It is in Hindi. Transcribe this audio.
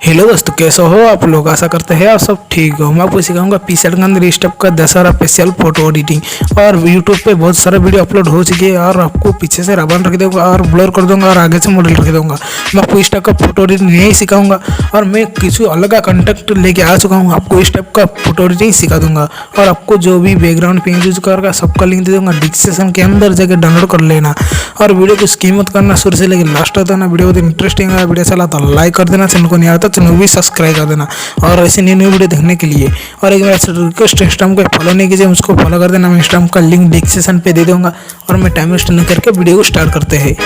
हेलो दोस्तों, कैसे हो आप लोग। आशा करते हैं आप सब ठीक हो। मैं आपको सिखाऊंगा पिक्सार्ट के अंदर स्टेप का दशहरा स्पेशल फोटो एडिटिंग। और यूट्यूब पे बहुत सारे वीडियो अपलोड हो चुके हैं और आपको पीछे से रावण रख दूंगा और ब्लर कर दूंगा और आगे से मॉडल रख दूंगा। मैं आपको इस टाइप का फोटो एडिटिंग नहीं सिखाऊंगा और मैं किसी अलग का कंटेंट लेके आ चुका हूँ। आपको इस टाइप का फोटो एडिटिंग सिखा दूंगा और आपको जो भी बैकग्राउंड पे यूज करेगा सबका लिंक दे दूंगा डिस्क्रिप्शन के अंदर, जाकर डाउनलोड कर लेना। और वीडियो को स्किप मत करना, शुरू से लेकर लास्ट तक देना। वीडियो बहुत इंटरेस्टिंग है। वीडियो चला तो लाइक कर देना, चैनल को नहीं आता चैनल भी सब्सक्राइब कर देना और ऐसे न्यू वीडियो देखने के लिए। और एक बार रिक्वेस्ट, इंस्टाग्राम को फॉलो नहीं कीजिए, मुझको फॉलो कर देना। मैं इंस्टाग्राम का लिंक डिस्क्रिप्शन पे दे दूंगा और मैं टाइम वेस्ट नहीं करके वीडियो को स्टार्ट करते हैं।